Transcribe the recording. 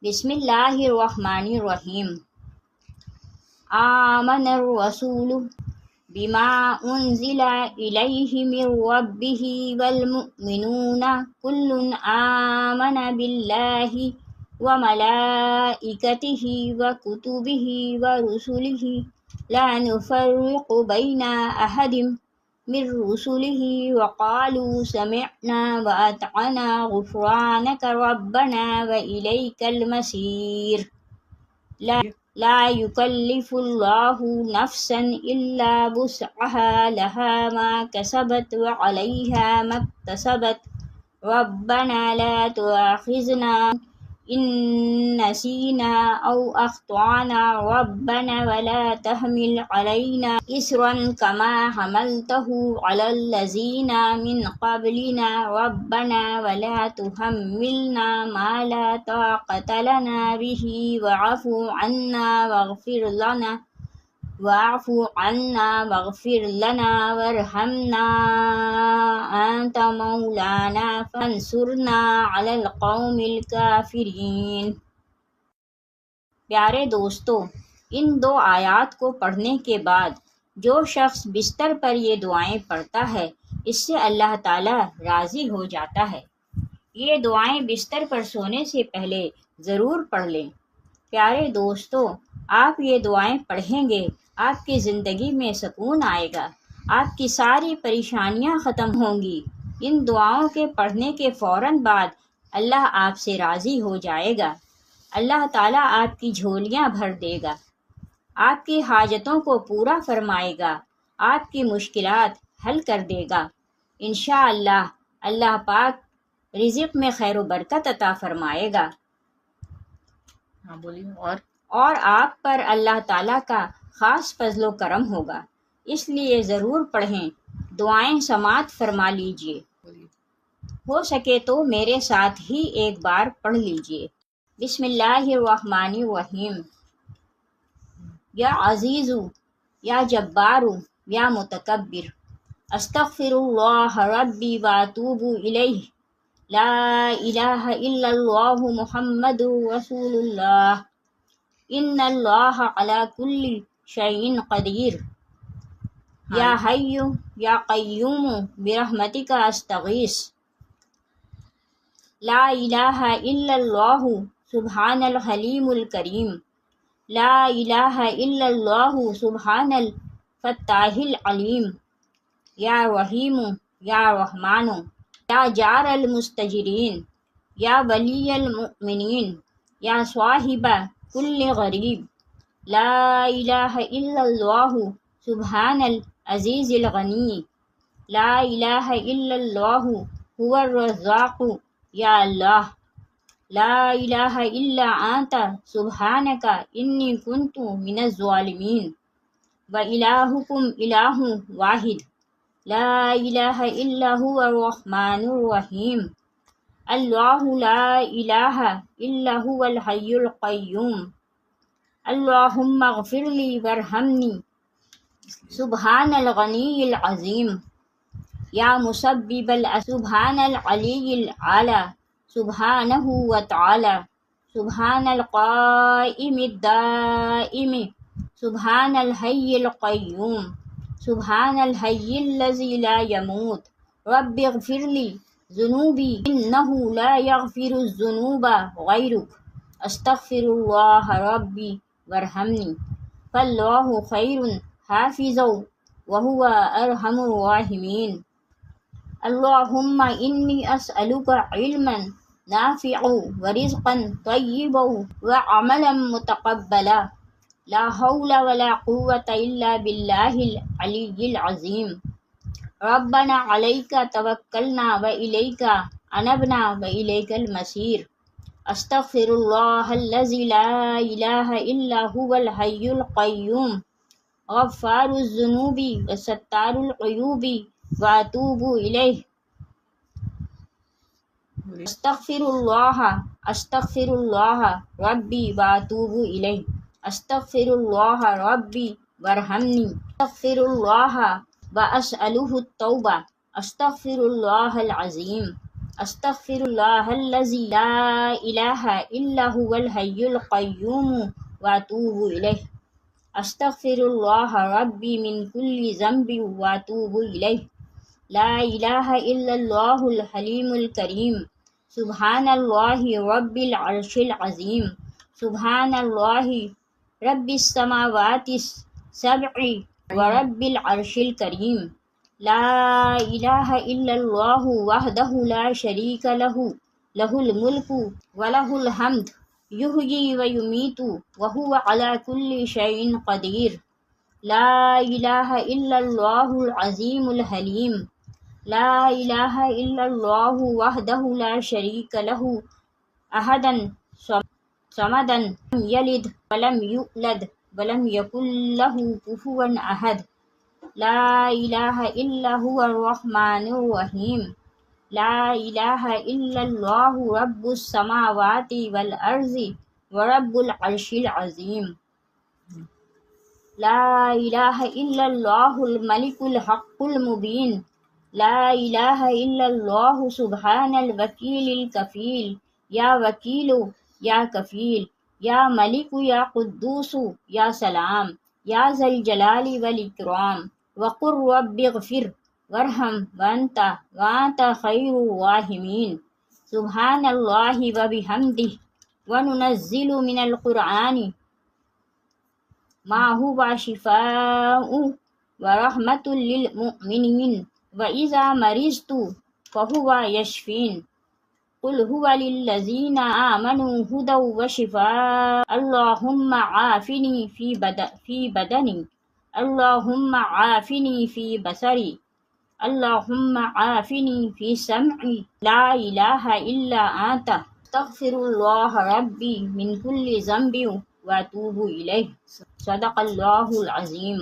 بسم اللہ الرحمن الرحیم۔ آمن الرسول بما انزل الیہ من ربہ والمؤمنون کل آمن باللہ وملائکتہ وکتبہ ورسلہ لا نفرق بین احد من رسلہ وقالوا سمعنا وأطعنا غفرانک ربنا وإلیک المصیر۔ لا یکلف اللہ نفسا الا وسعها لها ما کسبت وعلیہا ما اکتسبت ربنا لا تؤاخذنا ان نسینا او اخطأنا ربنا ولا تحمل علینا اصرا کما حملته علی الذین من قبلنا ربنا ولا تحملنا ما لا طاقة لنا به واعف عنا واغفر لنا وارحمنا انت مولانا فانصرنا علی القوم الکافرین۔ پیارے دوستو، ان دو آیات کو پڑھنے کے بعد جو شخص بستر پر یہ دعائیں پڑھتا ہے اس سے اللہ تعالی راضی ہو جاتا ہے۔ یہ دعائیں بستر پر سونے سے پہلے ضرور پڑھ لیں۔ پیارے دوستو، آپ یہ دعائیں پڑھیں گے، آپ کی زندگی میں سکون آئے گا، آپ کی ساری پریشانیاں ختم ہوں گی۔ ان دعاؤں کے پڑھنے کے فوراً بعد اللہ آپ سے راضی ہو جائے گا۔ اللہ تعالیٰ آپ کی جھولیاں بھر دے گا، آپ کی حاجتوں کو پورا فرمائے گا، آپ کی مشکلات حل کر دے گا۔ انشاءاللہ اللہ پاک رزق میں خیر و برکت عطا فرمائے گا۔ ہاں بولیے۔ اور آپ پر اللہ تعالیٰ کا خاص فضل و کرم ہوگا، اس لیے ضرور پڑھیں، دعائیں سماعت فرما لیجئے۔ ہو سکے تو میرے ساتھ ہی ایک بار پڑھ لیجئے۔ بسم اللہ الرحمن الرحیم۔ یا عزیز یا جبار یا متکبر، استغفر اللہ ربی واتوب الیہ، لا الہ الا اللہ محمد رسول اللہ، ان اللہ علی کل شیء قدیر، یا حی یا قیوم برحمتک استغیث، لا الہ الا اللہ سبحان الحلیم الکریم، لا الہ الا اللہ سبحان الفتاح العلیم، یا رحیم یا رحمان، یا جار المستجرین، یا ولی المؤمنین، یا صاحب کل غریب، لا الہ الا اللہ سبحان العزیز الغنی، لا الہ الا اللہ هو الرزاق، یا اللہ، لا الہ الا انت سبحانک انی کنت من الظالمین، وإلہکم الہ واحد، لا الہ الا هو الرحمن الرحیم، اللہ لا الہ الا هو الحی القیوم، اللہم اغفر لی وارحمنی، سبحان الغنی العظیم، یا مسبب سبحان العلی العلی، سبحانہ وتعالی، سبحان القائم الدائم، سبحان الحی القیوم، سبحان الحی الذی لا یموت، رب اغفر لی ذنوبی انہ لا یغفر الذنوب غیرک، استغفر اللہ ربی وارحمنی، فاللہ خیر حافظا وہو ارحم الراحمین۔ اللہم انی اسألک علما نافعا ورزقا طیبا وعملا متقبلا، لا حول ولا قوة الا باللہ العلی العظیم۔ ربنا علیک توکلنا والیک انبنا والیک المصیر، استغفر اللہ الذی لا الہ الا هو الحی القیوم، غفار الذنوب وستار العیوب واتوب الیہ، استغفر اللہ ربی واتوب الیہ، استغفر اللہ ربی وارحمنی، استغفر اللہ واسألہ التوبہ، استغفر اللہ العظیم۔ استغفر اللہ الذی لا الہ الا هو الحی القیوم واتوب الیہ استغفر اللہ ربی من کل ذنب واتوب الیہ لا الہ الا اللہ الحلیم الکریم سبحان اللہ رب العرش العظیم سبحان اللہ رب السماوات السبع ورب العرش الکریم لا الہ الا اللہ وحدہ لا شریک لہ لہ الملک ولہ الحمد یحیی ویمیت وہو علی کل شیء قدیر لا الہ الا اللہ العظیم الحلیم لا الہ الا اللہ وحدہ لا شریک لہ احدا صمدا لم یلد ولم یولد ولم یکن لہ کفوا احد لا الہ الا هو الرحمن الرحیم لا الہ الا اللہ رب السماوات والارض ورب العرش العظیم لا الہ الا اللہ الملک الحق المبین لا الہ الا اللہ سبحان الوکیل الکفیل یا وکیل یا کفیل یا ملک یا قدوس یا سلام یا ذا الجلال والاکرام وقل رب اغفر وارحم وانت خیر الراحمین سبحان اللہ وبحمدہ وننزل من القرآن ما هو شفاء ورحمۃ للمؤمنین وإذا مرضت فهو یشفین قل هو للذین آمنوا هدى وشفاء اللہم عافنی فی بدنی اللہم عافنی فی بصری اللہم عافنی فی سمعی لا الہ الا انت استغفر اللہ ربی من کل ذنب واتوب الیہ صدق اللہ العظیم.